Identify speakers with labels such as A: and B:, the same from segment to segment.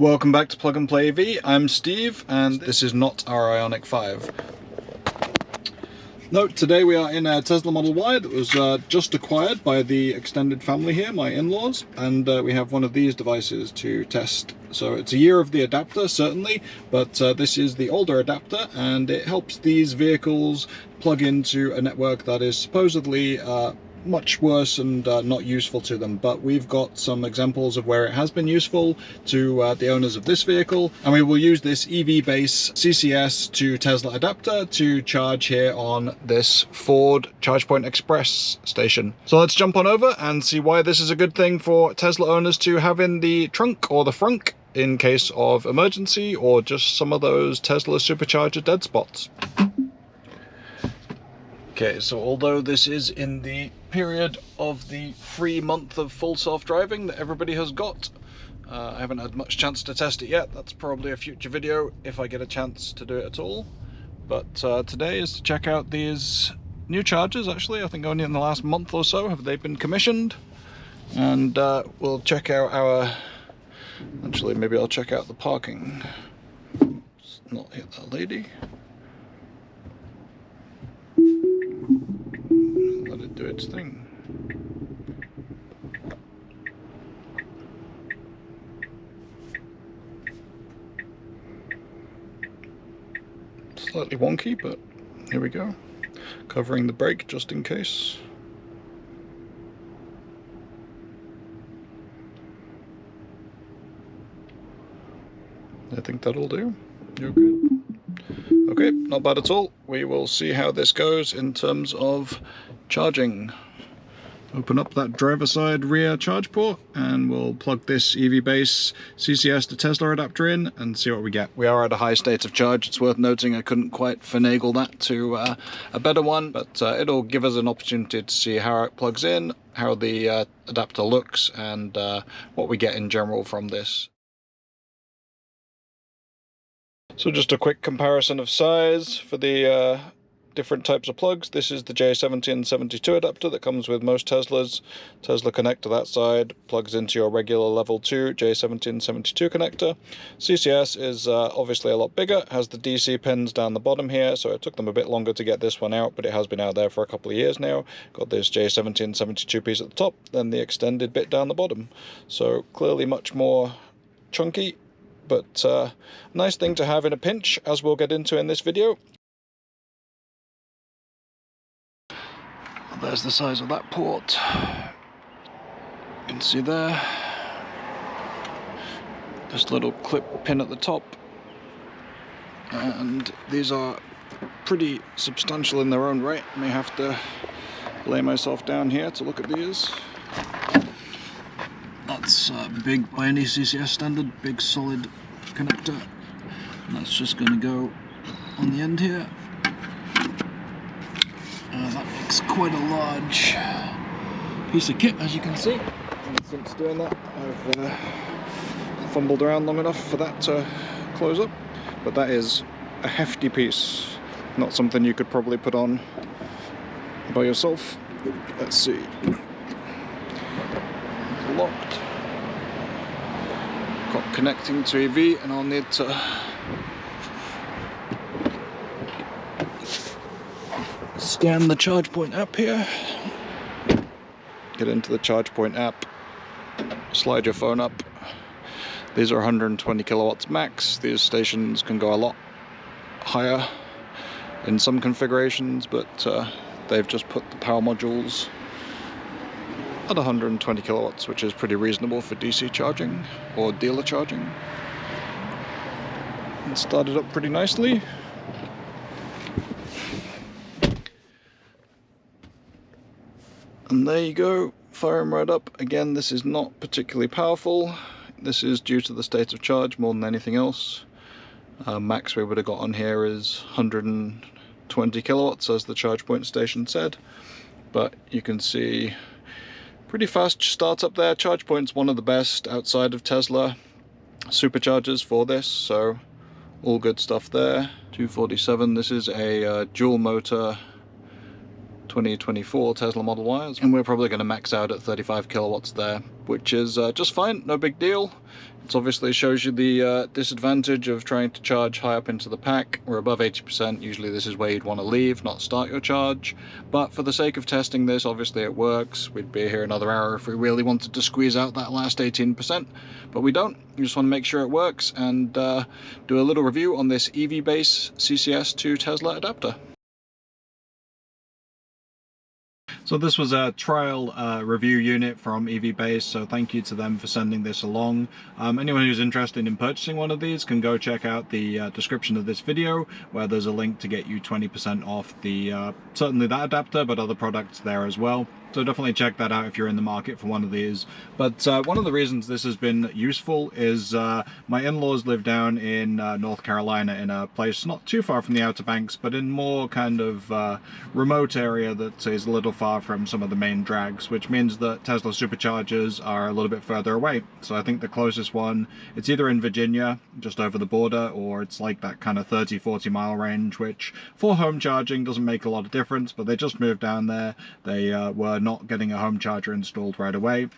A: Welcome back to Plug and Play EV. I'm Steve, and this is not our IONIQ 5. No, today we are in a Tesla Model Y that was just acquired by the extended family here, my in-laws, and we have one of these devices to test. So it's a year of the adapter, certainly, but this is the older adapter, and it helps these vehicles plug into a network that is supposedly much worse and not useful to them. But we've got some examples of where it has been useful to the owners of this vehicle, and we will use this EV base CCS to Tesla adapter to charge here on this Ford ChargePoint Express station. So let's jump on over and see why this is a good thing for Tesla owners to have in the trunk or the frunk in case of emergency, or just some of those Tesla Supercharger dead spots. Okay, so although this is in the period of the free month of full self-driving that everybody has got, I haven't had much chance to test it yet. That's probably a future video if I get a chance to do it at all. But today is to check out these new chargers. Actually, I think only in the last month or so have they been commissioned. And we'll check out our... Actually, maybe I'll check out the parking. Let's not hit that lady. Let it do its thing. Slightly wonky, but here we go. Covering the brake just in case. I think that'll do. You're good. Okay, not bad at all. We will see how this goes in terms of charging. Open up that driver side rear charge port and we'll plug this EV base CCS to Tesla adapter in and see what we get. We are at a high state of charge. It's worth noting I couldn't quite finagle that to a better one, but it'll give us an opportunity to see how it plugs in, how the adapter looks, and what we get in general from this. So just a quick comparison of size for the different types of plugs. This is the J1772 adapter that comes with most Teslas. Tesla connector that side plugs into your regular level 2 J1772 connector. CCS is obviously a lot bigger, has the DC pins down the bottom here, so it took them a bit longer to get this one out, but it has been out there for a couple of years now. Got this J1772 piece at the top, then the extended bit down the bottom. So clearly much more chunky, but nice thing to have in a pinch, as we'll get into in this video. There's the size of that port. You can see there. This little clip pin at the top. And these are pretty substantial in their own right. I may have to lay myself down here to look at these. That's big by any CCS standard, big solid connector. And that's just going to go on the end here. That makes quite a large piece of kit, as you can see. And since doing that, I've fumbled around long enough for that to close up. But that is a hefty piece, not something you could probably put on by yourself. Let's see. It's locked. Got connecting to EV, and I'll need to scan the ChargePoint app here. Get into the ChargePoint app, slide your phone up. These are 120 kilowatts max. These stations can go a lot higher in some configurations, but they've just put the power modules at 120 kilowatts, which is pretty reasonable for DC charging or dealer charging. It started up pretty nicely. And there you go, firing right up. Again, this is not particularly powerful. This is due to the state of charge more than anything else. Max we would have got on here is 120 kilowatts, as the ChargePoint station said. But you can see pretty fast start up there. ChargePoint's one of the best outside of Tesla Superchargers for this, so all good stuff there. 247, this is a dual motor 2024 Tesla Model Ys, and we're probably going to max out at 35 kilowatts there. which is just fine, no big deal. It obviously shows you the disadvantage of trying to charge high up into the pack. We're above 80%, usually this is where you'd want to leave, not start your charge. But for the sake of testing this, obviously it works. We'd be here another hour if we really wanted to squeeze out that last 18%, but we don't. We just want to make sure it works and do a little review on this EV base CCS to Tesla adapter. So this was a trial review unit from EV Base, so thank you to them for sending this along. Anyone who's interested in purchasing one of these can go check out the description of this video, where there's a link to get you 20% off the certainly that adapter, but other products there as well. So definitely check that out if you're in the market for one of these. But one of the reasons this has been useful is my in-laws live down in North Carolina, in a place not too far from the Outer Banks, but in more kind of remote area that is a little far from some of the main drags, which means that Tesla Superchargers are a little bit further away. So I think the closest one, it's either in Virginia, just over the border, or it's like that kind of 30-40 mile range, which for home charging doesn't make a lot of difference, but they just moved down there. They were not getting a home charger installed right away.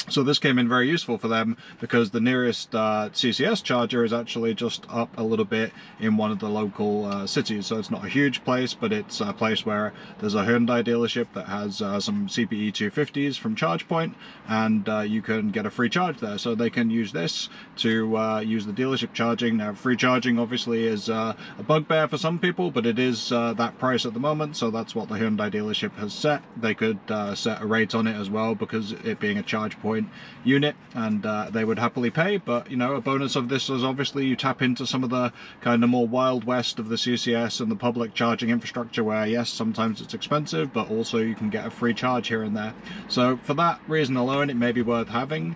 A: So this came in very useful for them, because the nearest CCS charger is actually just up a little bit in one of the local cities. So it's not a huge place, but it's a place where there's a Hyundai dealership that has some CPE 250s from ChargePoint, and you can get a free charge there. So they can use this to use the dealership charging. Now, free charging obviously is a bugbear for some people, but it is that price at the moment, so that's what the Hyundai dealership has set. They could set a rate on it as well, because it being a ChargePoint unit, and they would happily pay. But you know, a bonus of this is obviously you tap into some of the kind of more wild west of the CCS and the public charging infrastructure, where yes, sometimes it's expensive, but also you can get a free charge here and there. So for that reason alone, it may be worth having.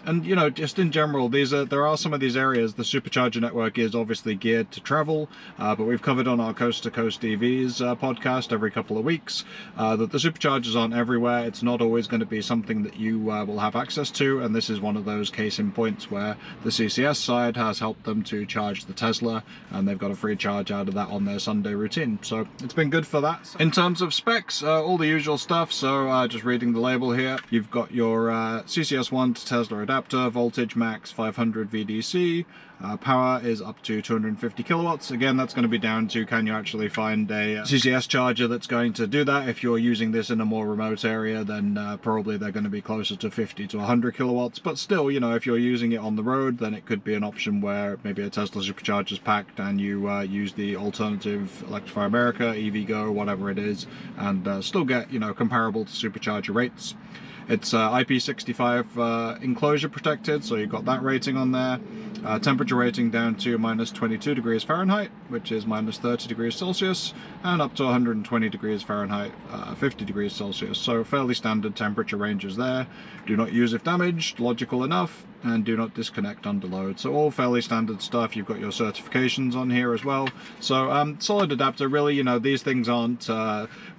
A: And you know, just in general, there are some of these areas. The Supercharger network is obviously geared to travel, but we've covered on our Coast to Coast EVs podcast every couple of weeks that the Superchargers aren't everywhere. It's not always going to be something that you will have access to, and this is one of those case in points where the CCS side has helped them to charge the Tesla, and they've got a free charge out of that on their Sunday routine. So it's been good for that. In terms of specs, all the usual stuff. So just reading the label here, you've got your CCS1 to Tesla adapter, voltage max 500 VDC, power is up to 250 kilowatts. Again, that's going to be down to, can you actually find a CCS charger that's going to do that? If you're using this in a more remote area, then probably they're going to be closer to 50 to 100 kilowatts. But still, you know, if you're using it on the road, then it could be an option where maybe a Tesla Supercharger is packed and you use the alternative Electrify America, EVgo, whatever it is, and still get, you know, comparable to Supercharger rates. It's IP65 enclosure protected, so you've got that rating on there. Temperature rating down to minus 22 degrees Fahrenheit, which is minus 30 degrees Celsius, and up to 120 degrees Fahrenheit, 50 degrees Celsius. So fairly standard temperature ranges there. Do not use if damaged, logical enough, and do not disconnect under load. So all fairly standard stuff. You've got your certifications on here as well. So solid adapter, really. You know, these things aren't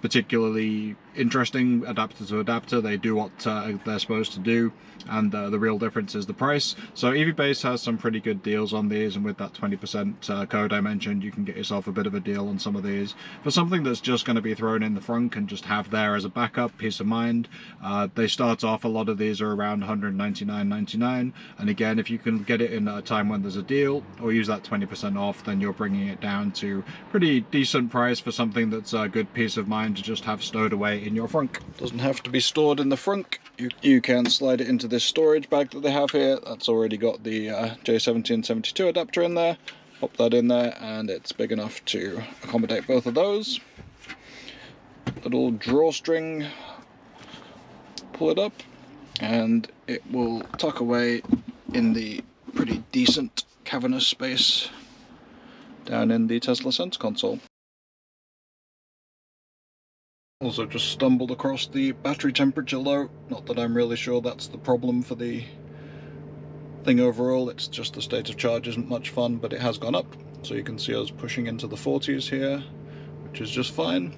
A: particularly interesting adapter to adapter. They do what they're supposed to do, and the real difference is the price. So EV Base has some pretty good deals on these, and with that 20% code I mentioned, you can get yourself a bit of a deal on some of these. For something that's just going to be thrown in the front and just have there as a backup, peace of mind, they start off, a lot of these are around $199.99, and again, if you can get it in a time when there's a deal, or use that 20% off, then you're bringing it down to pretty decent price for something that's a good peace of mind to just have stowed away in your frunk. Doesn't have to be stored in the frunk. You can slide it into this storage bag that they have here. That's already got the J70 and 72 adapter in there. Pop that in there, and it's big enough to accommodate both of those. Little drawstring, pull it up, and it will tuck away in the pretty decent cavernous space down in the Tesla center console. Also just stumbled across the battery temperature low. Not that I'm really sure that's the problem for the thing overall, it's just the state of charge isn't much fun, but it has gone up. So you can see us pushing into the 40s here, which is just fine.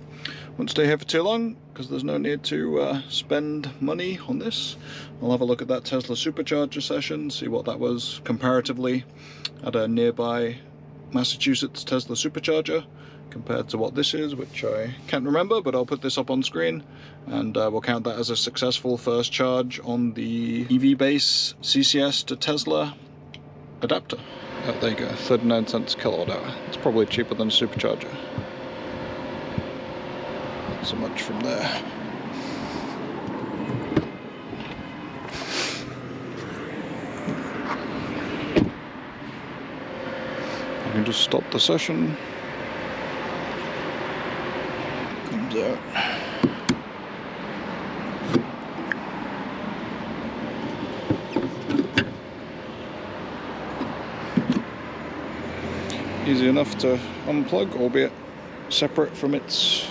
A: Won't stay here for too long, because there's no need to spend money on this. I'll have a look at that Tesla Supercharger session, see what that was comparatively at a nearby Massachusetts Tesla Supercharger, compared to what this is, which I can't remember, but I'll put this up on screen and we'll count that as a successful first charge on the EV base CCS to Tesla adapter. Oh, there you go, 39 cents kilowatt hour. It's probably cheaper than a supercharger. Not so much from there. I can just stop the session. Comes out. Easy enough to unplug, albeit separate from its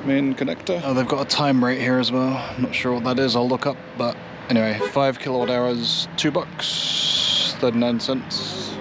A: main connector. Oh, they've got a time rate here as well. I'm not sure what that is, I'll look up, but anyway, 5 kilowatt hours, $2, 39 cents.